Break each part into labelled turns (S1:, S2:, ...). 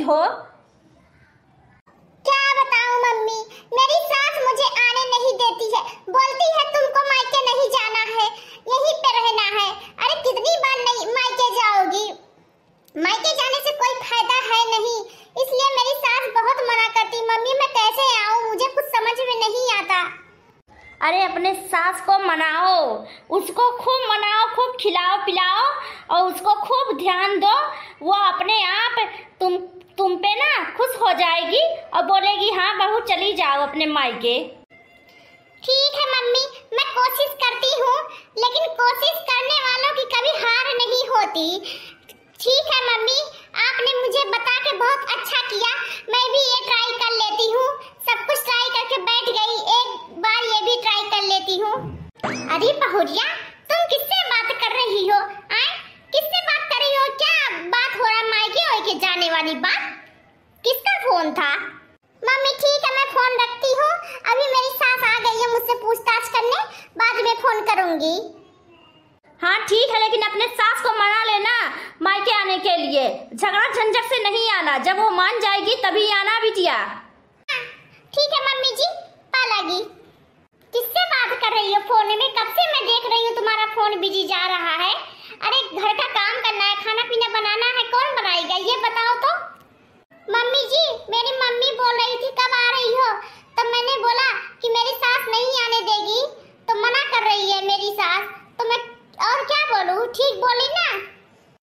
S1: हो?
S2: क्या बताऊं मम्मी, मेरी सास मुझे आने नहीं देती है, बोलती है तुमको मायके नहीं जाना है, यहीं पे रहना है। अरे कितनी बार नहीं मायके जाओगी, मायके जाने से कोई फायदा है नहीं, इसलिए मेरी सास बहुत मना करती। मम्मी मैं कैसे आऊं, मुझे कुछ समझ में नहीं आता।
S1: अरे अपने सास को मनाओ, उसको खूब मनाओ, खूब खिलाओ पिलाओ और उसको खूब ध्यान दो। वो अपने आप तुम पे ना खुश हो जाएगी और बोलेगी हाँ बहू चली जाओ अपने मायके।
S2: ठीक है मम्मी, मैं कोशिश करती हूँ, लेकिन कोशिश करने वालों की कभी हार नहीं होती। ठीक है मम्मी, आपने मुझे बता के बहुत अच्छा किया, मैं भी ये ट्राई कर लेती हूँ। सब कुछ ट्राई करके बैठ गई, एक बार ये भी ट्राई कर लेती हूँ। अरे बहुरिया, तुम किससे बात कर रही हो? किससे बात कर रही हो? क्या बात हो रहा? मायके होके जाने वाली बात? किसका फोन था? मम्मी ठीक है, मैं फोन रखती हूँ, अभी मेरी सास आ गई है मुझसे पूछताछ करने, बाद में फोन करूंगी।
S1: हाँ ठीक है, लेकिन अपने सास को मना लेना मायके आने के लिए, झगड़ा झंझट से नहीं आना, जब वो मान जाएगी तभी आना बिटिया।
S2: ठीक है मम्मी जी, पालागी। किससे बात कर रही हो फोन में? कब से मैं देख रही हूँ तुम्हारा फोन बिजी जा रहा है। अरे घर का काम करना है, खाना पीना बनाना है, कौन बनाएगा ये बताओ तो। मम्मी जी, मेरी मम्मी बोल रही थी कब आ रही हो, तब मैंने बोला कि मेरी सास नहीं आने देगी, तो मना कर रही है मेरी सास, तो मैं और क्या बोलूं? ठीक बोली ना?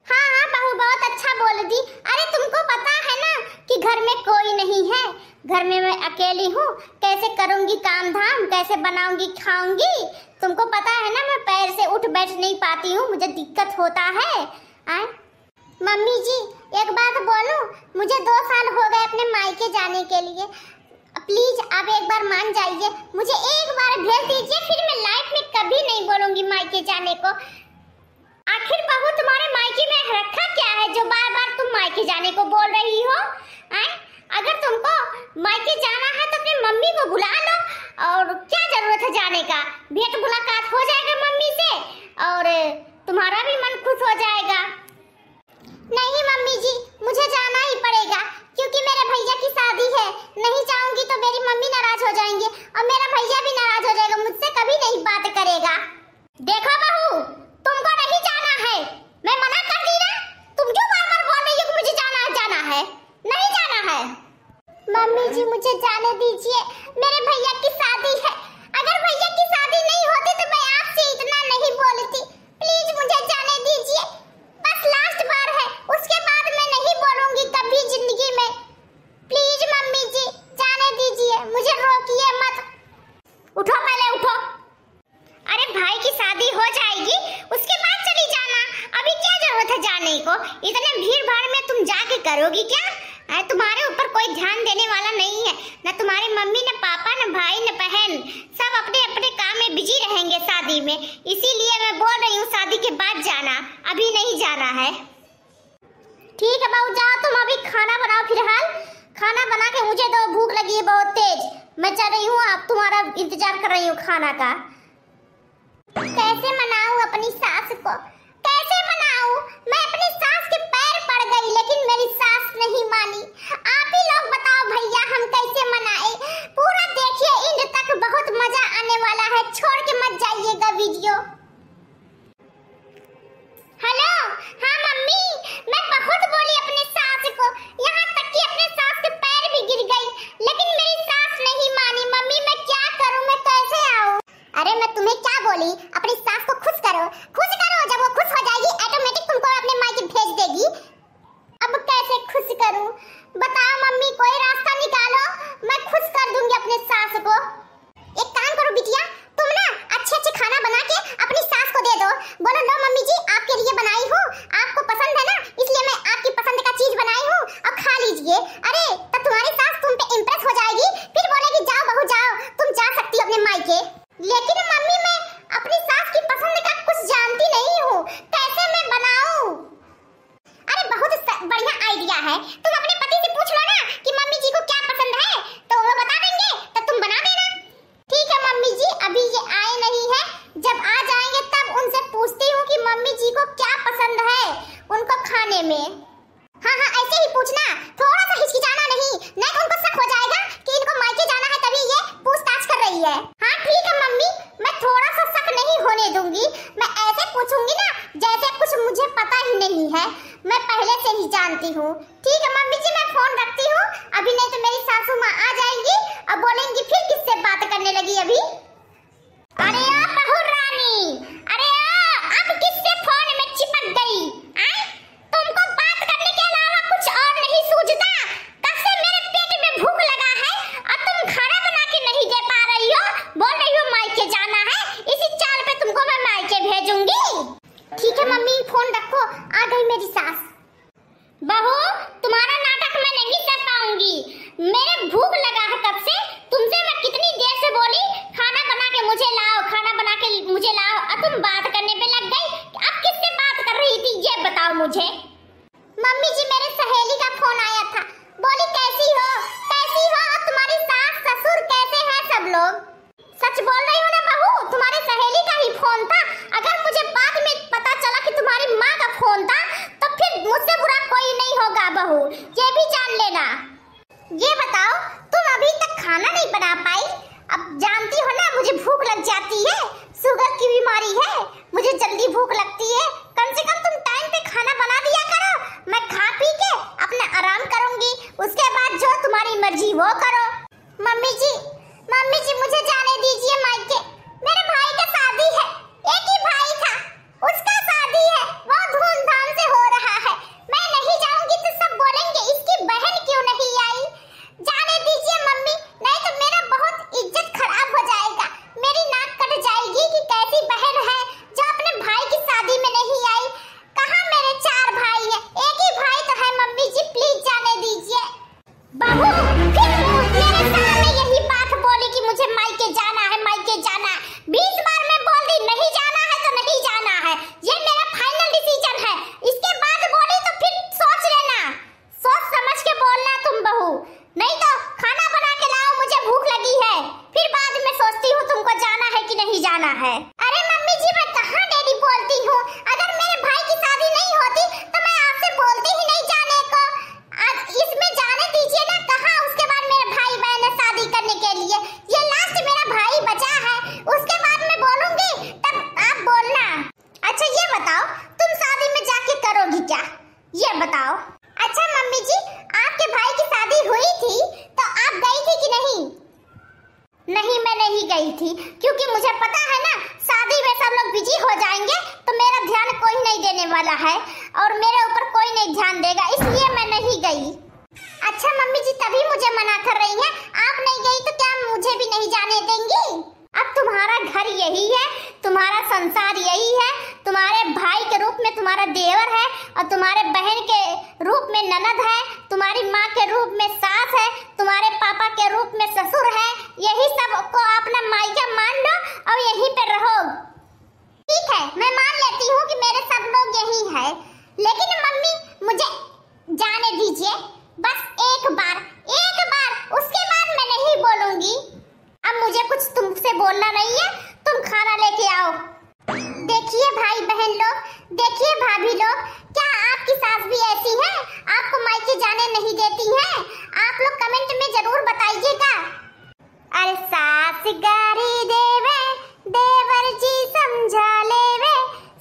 S2: हाँ हाँ बहू बहुत अच्छा बोल दी। अरे तुमको पता है ना कि घर में कोई नहीं है, घर में मैं अकेली हूँ, कैसे करूंगी काम धाम, कैसे बनाऊंगी खाऊंगी? तुमको पता है ना मैं पैर से उठ बैठ नहीं पाती हूँ, मुझे दिक्कत होता है। मम्मी जी एक बात बोलूं, मुझे 2 साल हो गए अपने मायके जाने के लिए, प्लीज आप एक बार मान जाइए, मुझे एक बार भेज दीजिए, फिर मैं लाइफ में कभी नहीं बोलूंगी मायके जाने को। आखिर बहू तुम्हारे मायके में रखा क्या है जो बार बार तुम मायके जाने को बोल रही हो? अगर तुमको मायके जाना है तो अपनी मम्मी को बुला लो, और क्या जरूरत है जाने का, भेंट मुलाकात हो जाएगा मम्मी से और तुम्हारा भी मन खुश हो जाएगा। नहीं मम्मी जी, मुझे जाना ही पड़ेगा, क्योंकि मेरे भैया की शादी है, नहीं जाऊंगी तो मेरी मम्मी नाराज हो जाएंगे और मेरा भैया भी नाराज हो जाएगा, मुझसे कभी नहीं बात करेगा। देखो बहू, तुमको नहीं जाना है, मैं मना कर दी ना, तुम क्यों बार बार बोल रही हो कि मुझे जाना है? नहीं जाना है। मम्मी जी मुझे जाने दीजिए, मेरे भैया की शादी है, अगर भैया की शादी नहीं होती तो मैं आपसे इतना नहीं बोलती, प्लीज मुझे जाने दीजिए, बस लास्ट बार है, उसके बाद मैं नहीं बोलूंगी कभी जिंदगी में। प्लीज मम्मी जी जाने दीजिए, मुझे रोकिए मत। उठो पहले उठो। अरे भाई की शादी हो जाएगी उसके बाद चली जाना, अभी क्या जरूरत है जाने को? इतने भीड़ भाड़ में तुम जाके करोगी क्या? तुम्हारे ऊपर कोई ध्यान देने वाला नहीं है, न तुम्हारी मम्मी, न पापा, न भाई, न बहन, सब अपने अपने काम में बिजी रहेंगे शादी में, इसीलिए मैं बोल रही हूँ शादी के बाद जाना, अभी नहीं जाना है। ठीक है बहू जाओ, तुम अभी खाना बनाओ, फिलहाल खाना बना के मुझे दो, भूख लगी है बहुत तेज, मैं चल रही हूँ, आप तुम्हारा इंतजार कर रही हूँ खाना का। कैसे मनाऊं अपनी सास को, कैसे मनाऊं? मैं अपनी सास के पैर पड़ गई लेकिन मेरी सास नहीं मानी। आप ही लोग बताओ भैया हम कैसे मनाए? पूरा देखिए एंड तक, बहुत मजा आने वाला है, छोड़ के मत जाइएगा वीडियो। हेलो, हाँ मम्मी, मैं बहुत बोली अपने सास को, यहाँ तक कि अपने सास के पैर भी गिर गई, लेकिन मेरी सास नहीं मानी। मम्मी मैं क्या करूँ, मैं कैसे आऊँ? अरे मैं तुम्हें क्या बोली, अपनी सास को खुश करो, खुश करो, जब वो खुश हो जाएगी ऑटोमेटिक तुमको अपने मायके भेज देगी। अब कैसे खुश करूं? बताओ मम्मी, कोई रास्ता निकालो, मैं खुश कर दूंगी अपने सास को। एक काम करो बिटिया, तुम ना अच्छे अच्छे खाना बना के अपनी सास को दे दो, बोलो लो मम्मी जी आपके लिए बनाई हूँ, आपको पसंद है ना, इसलिए मैं आपकी पसंद का चीज बनाई हूँ, अब खा लीजिए। अरे तब तुम्हारी सास तुम पे इम्प्रेस हो जाएगी, फिर बोलेगी जाओ बहू जाओ, तुम जा सकती हो अपने मायके। लेकिन मम्मी मैं अपनी सास की पसंद का कुछ जानती नहीं हूँ, कैसे मैं बनाऊं? अरे बहुत बढ़िया आइडिया है, तुम अपने पति से पूछ लो ना कि मम्मी जी को क्या पसंद है, तो वो बता देंगे, तो तुम बना देना। ठीक है मम्मी जी, अभी मैं पहले से ही जानती हूँ। ठीक है मम्मी जी, मैं फोन रखती हूँ अभी, नहीं तो मेरी सासू माँ आ जाएंगी और बोलेंगी फिर किससे बात करने लगी अभी। अरे ओ बहू रानी, अरे अब किससे फोन में चिपक गई? तुमको बात करने के अलावा कुछ और नहीं सूझता? तब से मेरे पेट में भूख लगा है और तुम खाना बना के नहीं दे पा रही हो, बोल रही हो मायके जाना है। इसी चाल पे तुमको मैं मायके भेजूंगी। ठीक है मम्मी, फोन रखो, आ गई मेरी सास। बहू, तुम्हारा नाटक मैं नहीं कर पाऊंगी। मेरे भूख लगा है कब से, तुमसे मैं कितनी देर से बोली खाना बना के मुझे लाओ, खाना बना के मुझे लाओ, और तुम बात करने पे लग गई। अब किससे बात कर रही थी ये बताओ मुझे। मम्मी जी, मेरे सहेली का फोन आया था, बोली कैसी हो और तुम्हारी सास ससुर कैसे हैं सब लोग। सच बोल रही हो ना बहू, तुम्हारे सहेली का ही फोन था। अगर मुझे बाद में पता चला कि तुम्हारी माँ का फोन था तो फिर मुझसे बुरा कोई नहीं होगा बहू, ये भी जान लेना। ये बताओ, तुम अभी तक खाना नहीं बना पाई? अब जानती हो ना मुझे भूख लग जाती है, शुगर की बीमारी है, मुझे जल्दी भूख लगती है। कम से कम तुम टाइम पे खाना बना दिया करो, मैं खा पी के अपना आराम करूंगी, उसके बाद जो तुम्हारी मर्जी वो करो। मम्मी जी मुझे जाने दीजिए मायके, मेरे भाई का शादी है, एक ही भाई था, उसका शादी है, वो धूमधाम से हो रहा है। मैं नहीं जाऊंगी तो सब बोलेंगे इसकी बहन क्यों नहीं आई। जाने दीजिए मम्मी, नहीं तो मेरा बहुत इज्जत खराब हो जाएगा, मेरी नाक कट जाएगी कि कैसी बहन है जो अपने भाई की शादी में नहीं आई। कहाँ मेरे 4 भाई हैं, एक ही भाई तो है। मम्मी जी प्लीज जाने दीजिए। बहू फिर मेरे सामने यही बात बोली कि मुझे मायके जाना है, मायके जाना है। 20 बार मैं बोल दी नहीं जाना है तो नहीं जाना है, ये मेरा फाइनल डिसीजन है। इसके बाद बोली तो फिर सोच लेना, सोच समझ के बोलना तुम बहू, नहीं तो खाना बना के लाओ, मुझे भूख लगी है, फिर बाद में सोचती हूँ तुमको जाना है कि नहीं जाना है। अरे मम्मी जी, मैं कहाँ डेली बोलती हूँ, अगर मेरे भाई की शादी नहीं होती तो मैं आपसे बोलती ही नहीं जाने को। इसमें जाने दीजिए ना, कहाँ उसके बाद मेरे भाई बहन है शादी करने के लिए, ये लास्ट मेरा भाई बचा है, उसके बाद मैं बोलूंगी तब आप बोलना। अच्छा ये बताओ, तुम शादी में जाके करोगी क्या, ये बताओ। अच्छा मम्मी जी, आपके भाई की शादी हुई थी तो आप गई थी कि नहीं? नहीं, मैं नहीं गई थी, क्योंकि मुझे पता है ना शादी में सब लोग बिजी हो जाएंगे तो मेरा ध्यान कोई नहीं देने वाला है और मेरे ऊपर कोई नहीं ध्यान देगा, इसलिए मैं नहीं गई। अच्छा मम्मी जी, तभी मुझे मना कर रही हैं, आप नहीं गई तो क्या मुझे भी नहीं जाने देंगी? अब तुम्हारा घर यही है, तुम्हारा संसार यही है, तुम्हारे भाई के रूप में तुम्हारा देवर है और तुम्हारे बहन के रूप में ननद है, तुम्हारी माँ के रूप में सास है, तुम्हारे पापा के रूप में ससुर है। यही सब को अपना मायका मान लो और यहीं पे रहो। ठीक है, मैं मान लेती हूँ कि मेरे सब लोग यही है, लेकिन मम्मी मुझे जाने दीजिए बस एक बार, उसके बाद मैं नहीं बोलूंगी। अब मुझे कुछ तुमसे बोलना नहीं है, तुम खाना लेके आओ। देखिए भाई बहन लोग, देखिए भाभी लोग, क्या आपकी सास भी ऐसी है, आपको मायके जाने नहीं देती हैं? आप लोग कमेंट में जरूर बताइएगा। अरे सास गारी देवे, देवर जी समझा लेवे,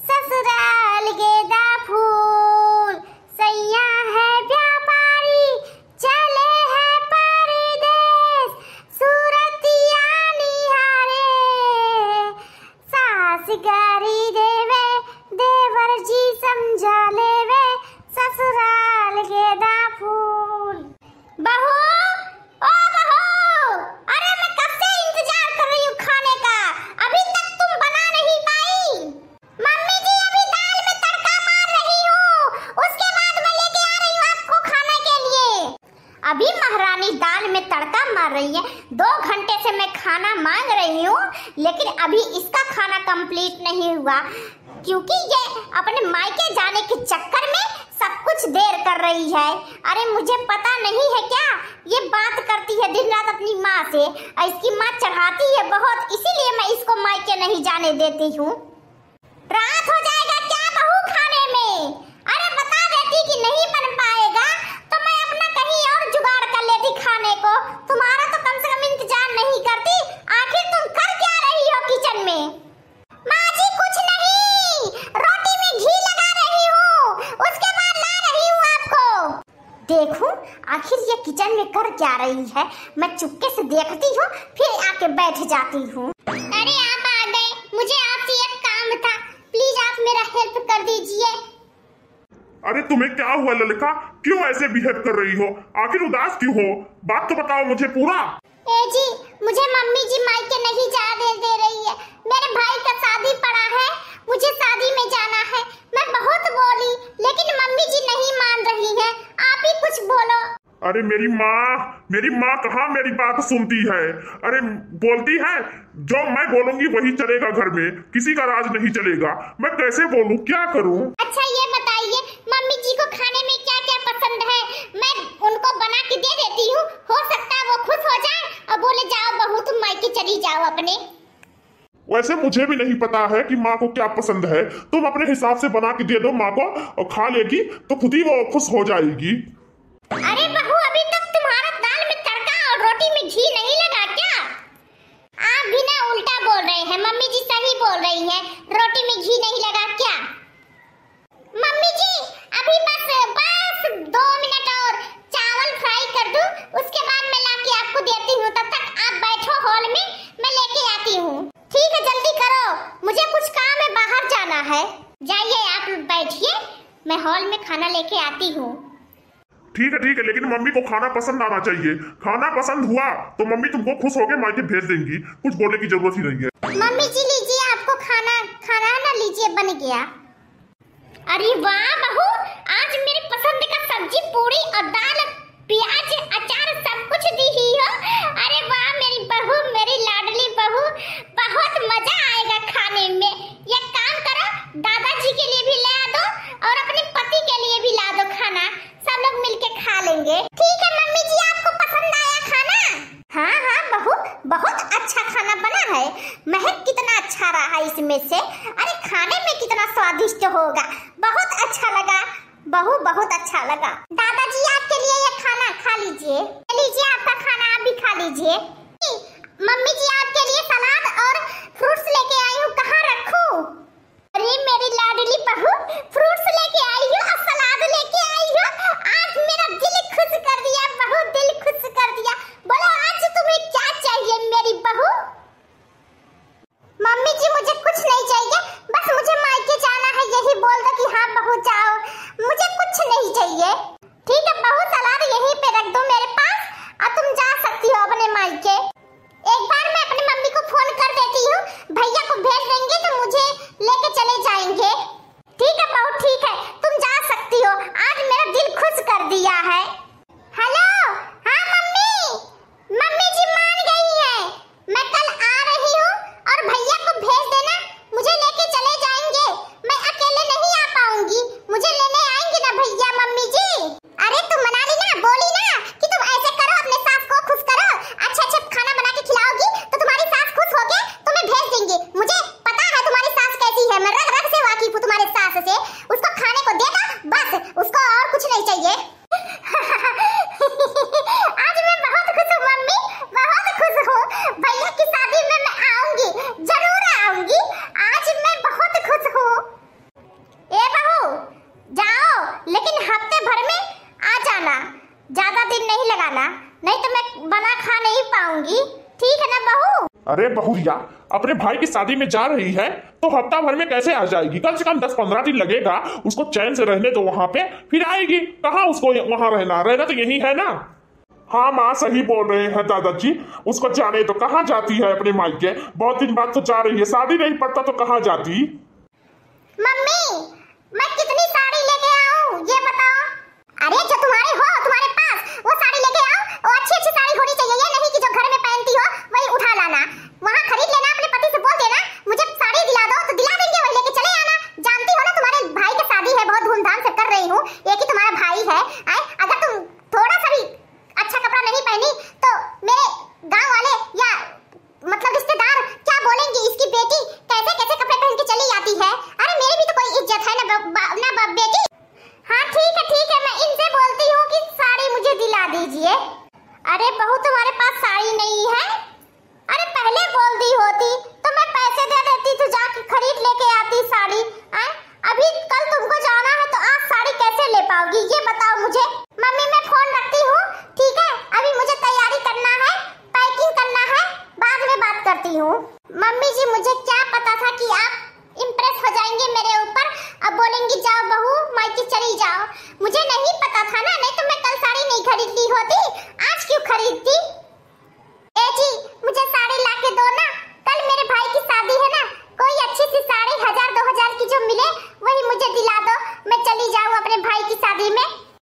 S2: ससुराल गेंदा फूल, सैया है व्यापारी, चले है परदेस, सूरतिया निहारे, सास गारी देवे, देवर जी समझा लेवे, ससुराल गेंदा फूल। बहू, ओ बहू, अरे मैं कब से इंतजार कर रही हूँ खाने का, अभी तक तुम बना नहीं पाई। मम्मी जी अभी दाल में तड़का मार रही हूँ, उसके बाद मैं लेके आ रही हूँ आपको खाने के लिए। अभी महारानी दाल में तड़का मार रही है, 2 घंटे से मैं खाना मांग रही हूँ, लेकिन अभी इसका खाना कंप्लीट नहीं हुआ, क्योंकि ये अपने मायके जाने के चक्कर में सब कुछ देर कर रही है। अरे मुझे पता नहीं है क्या, ये बात करती है दिन रात अपनी माँ से, और इसकी माँ चढ़ाती है बहुत, इसीलिए मैं इसको मायके नहीं जाने देती हूँ। रात हो जाएगा क्या बहू खाने में? अरे बता देती कि नहीं बन पाएगा तो मैं अपना कहीं और जुगाड़ कर लेती खाने को, तुम्हारा तो कम से कम इंतजार नहीं करती। आखिर तुम कर क्या रही हो किचन में? माँ जी कुछ नहीं, रोटी में घी लगा रही हूँ, उसके बाद लाल आखिर ये किचन में कर क्या रही है। मैं चुपके से देखती हूँ, फिर आके बैठ जाती हूँ। अरे आप आ गए, मुझे आपसे एक काम था, प्लीज आप मेरा हेल्प कर दीजिए।
S3: अरे तुम्हें क्या हुआ ललिता, क्यों ऐसे बिहेव कर रही हो? आखिर उदास क्यों हो? बात तो बताओ मुझे पूरा।
S2: ए जी, मुझे मम्मी जी मायके नहीं जाने दे रही है। मेरे भाई का शादी पड़ा है, मुझे शादी में जाना है। मैं बहुत बोली लेकिन मम्मी जी नहीं मान रही है। आप ही कुछ बोलो।
S3: अरे मेरी माँ कहाँ मेरी बात सुनती है? अरे बोलती है जो मैं बोलूंगी वही चलेगा, घर में किसी का राज नहीं चलेगा। मैं कैसे बोलूं, क्या करूं?
S2: अच्छा ये बताइए, मम्मी जी को खाने में क्या क्या पसंद है? मैं उनको बना के दे देती हूँ, हो सकता है वो खुश हो जाए और बोले जाओ बहू तुम मायके चली जाओ अपने।
S3: वैसे मुझे भी नहीं पता है कि माँ को क्या पसंद है। तुम अपने हिसाब से बना के दे दो माँ को, और खा लेगी तो खुद ही वो खुश हो जाएगी।
S2: अरे बहू, अभी तक तुम्हारा दाल में तड़का और रोटी में घी नहीं लगा क्या? आप भी ना उल्टा बोल रहे हैं। मम्मी जी सही बोल रही हैं, रोटी में घी नहीं लगा क्या? मम्मी जी अभी बस 2 मिनट और चावल फ्राई कर दूं, उसके बाद मैं लाके आपको देती हूँ। तब तक आप बैठो हॉल में, मैं लेके आती हूँ। ठीक है, जल्दी करो, मुझे कुछ काम है, बाहर जाना है। जाइए आप बैठिए, मैं हॉल में खाना लेके आती हूँ।
S3: ठीक है, लेकिन मम्मी को खाना पसंद आना चाहिए। खाना पसंद हुआ तो मम्मी तुमको खुश होके मायके भेज देंगी, कुछ बोलने की जरूरत ही नहीं है।
S2: मम्मी जी लीजिए, आपको खाना ना लीजिए, बन गया। अरे वाह बहू, आज मेरी पसंद का सब्जी पूरी और दाल प्याज अचार सब कुछ दी ही हो। अरे वाह मेरी बहू, मेरी लाडली बहू, बहुत मजा आएगा खाने में। ये काम करो, दादाजी के लिए भी ला दो और अपने पति के लिए भी ला दो खाना, सब लोग मिलके खा लेंगे। ठीक है मम्मी जी, आपको पसंद आया खाना? हाँ बहू, बहुत अच्छा खाना बना है। महक कितना अच्छा रहा इसमें से। अरे खाने में कितना स्वादिष्ट होगा, बहुत अच्छा लगा बहू, बहुत अच्छा लगा। दादाजी आपके लिए ये खाना खा लीजिए। लीजिए आपका खाना, आप भी खा लीजिए। मम्मी जी आपके लिए सलाद और फ्रूट्स लेके आई हूँ, कहाँ रखूं? अरे मेरी लाडली बहू, फ्रूट्स लेके आई हो और सलाद लेके आई हो। आज मेरा दिल खुश कर दिया बहू, दिल खुश कर दिया। बोलो आज तुम्हें क्या चाहिए मेरी बहू? मम्मी जी मुझे कुछ नहीं चाहिए, बस मुझे मायके जाना है, यही बोल दो कि हाँ बहू जाओ, मुझे कुछ नहीं चाहिए। ठीक है बहू, सलाद यहीं पे रख दो मेरे पास और तुम जा सकती हो अपने मायके। एक बार मैं अपनी मम्मी को फोन कर देती हूँ, भैया को भेज देंगे तो मुझे लेके चले जाएंगे। ठीक है बहू, ठीक है, तुम जा सकती हो। आज मेरा दिल खुश कर दिया है। हेलो, हाँ मम्मी जी मान गई है। मैं कल आ रही हूँ और भैया को भेज देना, मुझे लेके चले जाएंगे। मैं अकेले नहीं आ पाऊंगी, मुझे लेने आएंगे ना भैया मम्मी जी। अरे तुम मना ली ना, बोली ना कि तुम ऐसे करो, अपने सास को खुश करो, अच्छा खाना बना के खिलाओगी तो तुम्हारी सास खुश होके तुम्हें भेज देंगी। मुझे पता है तुम्हारी सास कैसी है, मैं रग रग से वाकिफ हूँ तुम्हारे सास से। उसको खाने को दे दो बस, उसको और कुछ नहीं चाहिए। आज मैं बहुत खुश हूँ मम्मी, बहुत खुश हूँ। भैया की शादी में मैं आऊंगी, जरूर आऊंगी। आज मैं बहुत खुश हूँ। ए बहू जाओ, लेकिन हफ्ते भर में आ जाना, ज्यादा दिन नहीं लगाना, नहीं तो मैं बना खा नहीं पाऊंगी। ठीक है ना बहू?
S3: अरे बहुरिया, अपने भाई की शादी में जा रही है तो हफ्ता भर में कैसे आ जाएगी? कम से कम 10-15 दिन लगेगा उसको चैन से रहने दो वहाँ पे, फिर आएगी। कहाँ उसको वहाँ रहना तो यही है ना। हाँ माँ सही बोल रहे हैं दादाजी, उसको जाने तो कहाँ जाती है अपने मायके, बहुत दिन बाद तो जा रही है। शादी नहीं पड़ता तो कहाँ जाती?
S2: मम्मी मैं कितनी साड़ी लेके आऊं ये बताओ। अरे जो तुम्हारे पास वो साड़ी लेके आओ, और अच्छी साड़ी होनी चाहिए, ये नहीं कि जो घर में पहनती हो वही उठा लाना। वहाँ खरीद लेना, अपने पति से बोल देना मुझे साड़ी दिला दो तो दिला देंगे, वही लेके चले आना। जानती हो ना तुम्हारे भाई की शादी है, बहुत धूमधाम से कर रही हूँ, एक ही तुम्हारा भाई है। अगर तुम थोड़ा सा भी अच्छा कपड़ा नहीं पहनी तो मेरे गाँव वाले या मतलब रिश्तेदार क्या बोलेंगे, इसकी बेटी कैसे कैसे कपड़े पहन के चली आती है। अरे मेरी भी तो कोई इज्जत है ना बेटी। हाँ ठीक है, मैं इनसे बोलती हूँ कि साड़ी मुझे दिला दीजिए। अरे बहू तुम्हारे पास साड़ी नहीं है? अरे पहले बोल दी होती,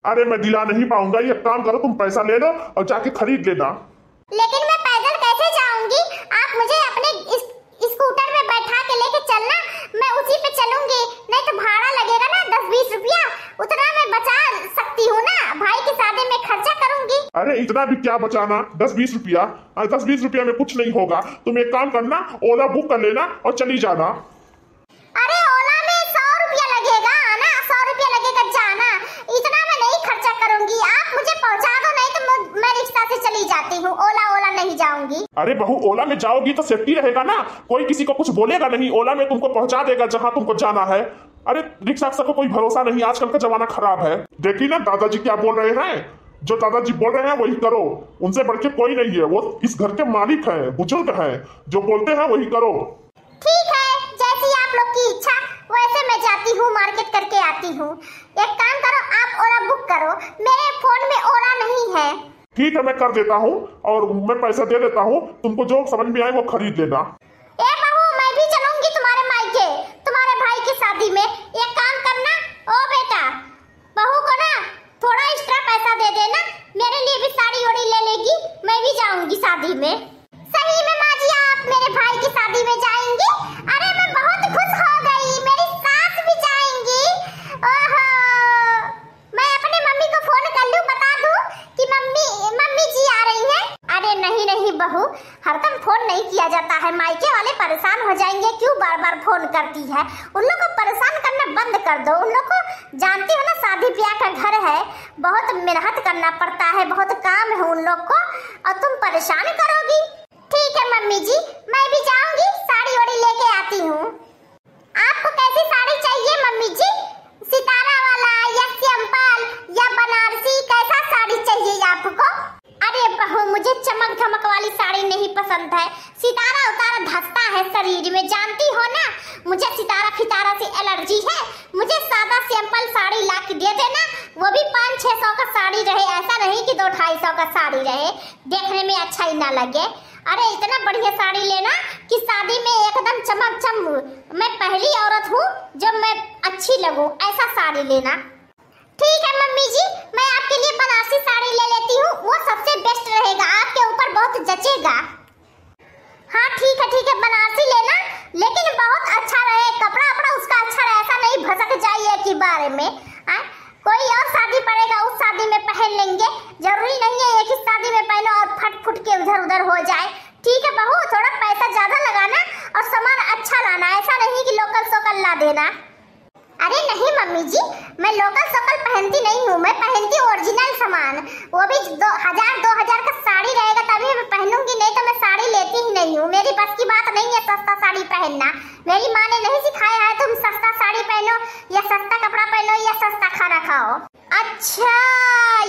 S3: अरे मैं दिला नहीं पाऊंगा, ये काम करो तुम पैसा ले लो और जाके खरीद लेना।
S2: लेकिन मैं पैदल कैसे जाऊंगी? आप मुझे अपने स्कूटर में बैठा के लेके चलना, मैं उसी पे चलूंगी। नहीं तो भाड़ा लगेगा ना 10-20 रुपया, उतना मैं बचा सकती हूँ ना, भाई की शादी में खर्चा करूंगी।
S3: अरे इतना भी क्या बचाना, 10-20 रुपया? 10-20 रुपया में कुछ नहीं होगा। तुम एक काम करना, ओला बुक कर लेना और चली जाना।
S2: अरे ओला में 100 रुपया लगेगा आना, 100 रुपया लगेगा जाना, इतना मैं नहीं खर्चा करूंगी। आप मुझे पहुंचा दो, नहीं तो मैं रिक्शा से चली जाती हूँ, ओला नहीं जाऊंगी।
S3: अरे बहू, ओला में जाओगी तो सेफ्टी रहेगा ना, कोई किसी को कुछ बोलेगा नहीं, ओला में तुमको पहुंचा देगा जहां तुमको जाना है। अरे रिक्शा का कोई भरोसा नहीं, आजकल का जमाना खराब है। देखी ना दादाजी क्या बोल रहे हैं, जो दादाजी बोल रहे हैं वही करो, उनसे बढ़ के कोई नहीं है, वो इस घर के मालिक हैं, बुजुर्ग हैं, जो बोलते हैं वही करो।
S2: ठीक है, जैसी आप लोग की इच्छा वैसे मैं जाती हूँ, मार्केट करके आती हूँ। एक काम करो, आप ओला बुक करो, मेरे फोन में ओला नहीं है।
S3: ठीक है, मैं कर देता हूँ और मैं पैसा दे देता हूँ, तुमको जो समझ में आए वो खरीद लेना।
S2: ए बहू, मैं भी चलूंगी तुम्हारे मायके, तुम्हारे भाई की शादी में। एक काम करना, ओ बेटा, बहू को ना थोड़ा एक्स्ट्रा पैसा दे देना, मेरे लिए भी साड़ी ओड़ी ले लेगी, मैं भी जाऊंगी शादी में। सही में माँ जी, आप मेरे भाई की शादी में जाएंगी? अरे मैं बहुत खुश हो गई, मेरी सास भी जाएंगी। ओहो, मैं अपने मम्मी को फोन कर लूं, बता दूं कि मम्मी जी आ रही हैं। अरे नहीं बहू, हरदम फोन नहीं किया जाता है, मायके वाले परेशान हो जाएंगे, क्यों बार बार फोन करती है? उन लोग को परेशान करना बंद कर दो। उन लोग को जानती हो ना, शादी ब्याह का घर है, बहुत मेहनत करना पड़ता है, बहुत काम है उन लोग को, और तुम परेशान करोगी। ठीक है मम्मी जी, मैं भी जाऊंगी, साड़ी ओड़ी लेके आती हूँ। आपको कैसी साड़ी चाहिए मम्मी जी? सितारा वाला या सिंपल या बनारसी, कैसा साड़ी चाहिए आपको? अरे बहू, मुझे चमक धमक वाली साड़ी नहीं पसंद है, सितारा उतारा धंसता है शरीर में, जानती हो ना, मुझे सितारा फितारा से एलर्जी है। मुझे सादा सिंपल साड़ी ला के दे देना, वो भी 500-600 का साड़ी रहे, ऐसा नहीं कि 200-250 का साड़ी रहे, देखने में अच्छा ही ना लगे। अरे इतना बढ़िया साड़ी लेना कि शादी में एकदम चमक मैं पहली औरत हूँ जब मैं अच्छी लगूं, ऐसा साड़ी लेना। ठीक है मम्मी जी, मैं आपके लिए बनारसी साड़ी ले लेती हूँ, वो सबसे बेस्ट रहेगा, आपके ऊपर बहुत जचेगा। हाँ ठीक है, बनारसी लेना, लेकिन बहुत अच्छा रहे, कपड़ा अपना उसका अच्छा रहे, ऐसा नहीं भसक जाए एक ही बारे में। कोई और शादी पड़ेगा, उस शादी में पहन लेंगे, जरूरी नहीं है एक ही शादी में पहनो और फट फुट के उधर उधर हो जाए। ठीक है बहू, थोड़ा पैसा ज्यादा लगाना और सामान अच्छा लाना, ऐसा नहीं कि लोकल सोकल ला देना। अरे नहीं मम्मी जी, मैं लोकल सोकल पहनती नहीं हूँ, मैं पहनती ओरिजिनल सामान, वो भी 1000-2000 का साड़ी रहेगा तभी मैं पहनूंगी, नहीं तो मैं साड़ी लेती ही नहीं हूँ। मेरी बस की बात नहीं है सस्ता साड़ी पहनना, मेरी माँ ने नहीं सिखाया है तुम सस्ता साड़ी पहनो या सस्ता कपड़ा पहनो या सस्ता खाना खाओ। अच्छा,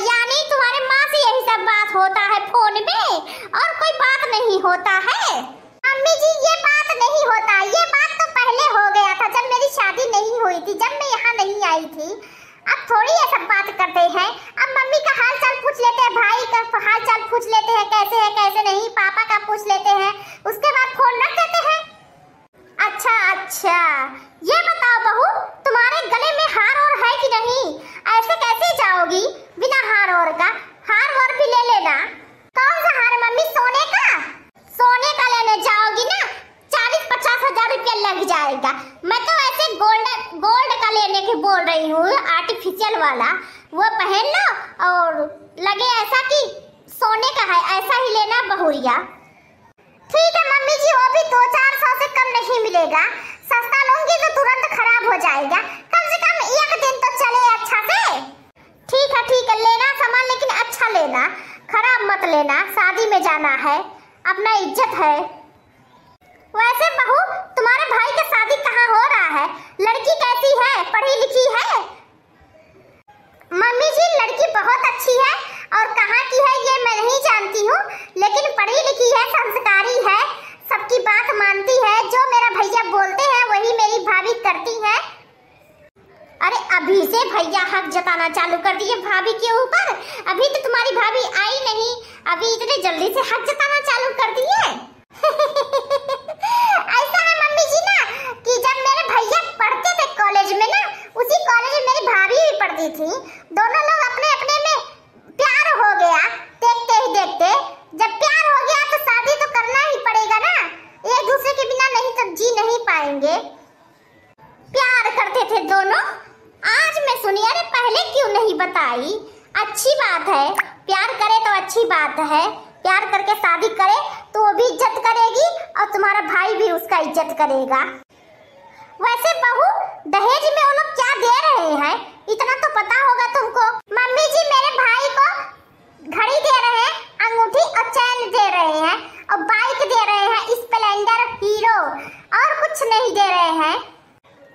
S2: यानी तुम्हारे माँ से यही सब बात होता है फोन में, और कोई बात नहीं होता है? मम्मी जी, ये बात नहीं होता, ये बात तो पहले हो गया था जब मेरी शादी नहीं हुई थी, जब मैं यहाँ नहीं आई थी। अब थोड़ी ये सब बात करते हैं, अब मम्मी का हाल चाल पूछ लेते हैं, भाई का हाल चाल पूछ लेते हैं, कैसे है कैसे नहीं, पापा का पूछ लेते हैं, उसके बाद फोन रख देते हैं। अच्छा, ये बताओ बहू, तुम्हारे गले में हार और है कि नहीं? ऐसे कैसे जाओगी बिना हार और का? हार और भी ले लेना। कौन सा हार मम्मी? सोने का? सोने का लेने जाओगी ना 40-50 हजार रुपया लग जाएगा। मैं तो ऐसे गोल्ड का लेने की बोल रही हूँ, आर्टिफिशियल वाला, वो पहन लो और लगे ऐसा कि सोने का है, ऐसा ही लेना बहुरिया। ठीक है मम्मी जी, वो भी 200-400 से कम नहीं मिलेगा, सस्ता लूंगी तो तुरंत खराब हो जाएगा, कम से कम एक दिन तो चले अच्छा से। ठीक है, लेना सामान लेकिन अच्छा लेना, खराब मत लेना, शादी में जाना है, अपना इज्जत है। वैसे बहू, तुम्हारे भाई का शादी कहाँ हो रहा है? लड़की कैसी है, पढ़ी लिखी है? मम्मी जी, लड़की बहुत अच्छी है, और कहाँ की है ये मैं नहीं जानती हूँ, लेकिन पढ़ी लिखी है, संस्कारी है, सबकी बात मानती है, जो मेरा भैया बोलते हैं वही मेरी भाभी करती है। अरे अभी से भैया हक जताना चालू कर दिए भाभी के ऊपर, अभी तो तुम्हारी भाभी आई नहीं, अभी इतने जल्दी से हक जताना चालू कर दिए। ऐसा है मम्मी जी ना कि जब मेरे भैया पढ़ते थे कॉलेज में ना, उसी कॉलेज में मेरी भाभी भी पढ़ती थी, दोनों लोग अपने करते थे दोनों, आज मैं सुनी। अरे पहले क्यों नहीं बताई? अच्छी बात है, प्यार करे तो अच्छी बात है। प्यार करके शादी करे तो वो भी इज्जत करेगी और तुम्हारा भाई भी उसका इज्जत करेगा। वैसे बहू, दहेज में वो लोग क्या दे रहे हैं इतना तो पता होगा तुमको। मम्मी जी मेरे भाई को घड़ी दे रहे हैं, अंगूठी और चैन दे रहे हैं और बाइक दे रहे हैं, स्प्लेंडर, हीरो, और कुछ नहीं दे रहे हैं।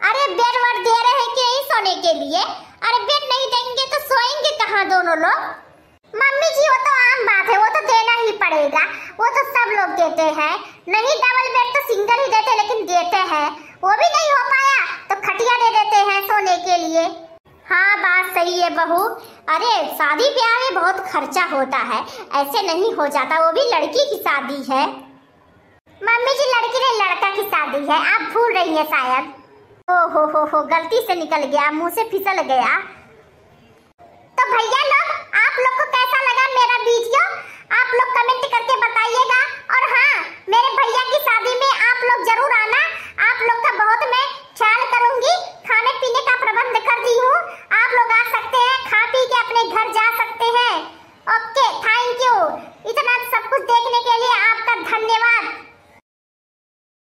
S2: अरे बेड वर्ड दे रहे हैं कि नहीं सोने के लिए? अरे बेड नहीं देंगे तो सोएंगे कहाँ दोनों लोग? मम्मी जी वो तो आम बात है, वो तो देना ही पड़ेगा, वो तो सब लोग देते हैं। नहीं डबल बेड तो सिंगल ही देते, लेकिन देते हैं। वो भी नहीं हो पाया तो खटिया दे देते हैं सोने के लिए। हाँ बात सही है बहू। अरे शादी ब्याह में बहुत खर्चा होता है, ऐसे नहीं हो जाता। वो भी लड़की की शादी है। मम्मी जी लड़की नहीं लड़का की शादी है, आप भूल रही हैं शायद। ओ हो गलती से निकल गया, मुंह से फिसल गया। तो भैया लोग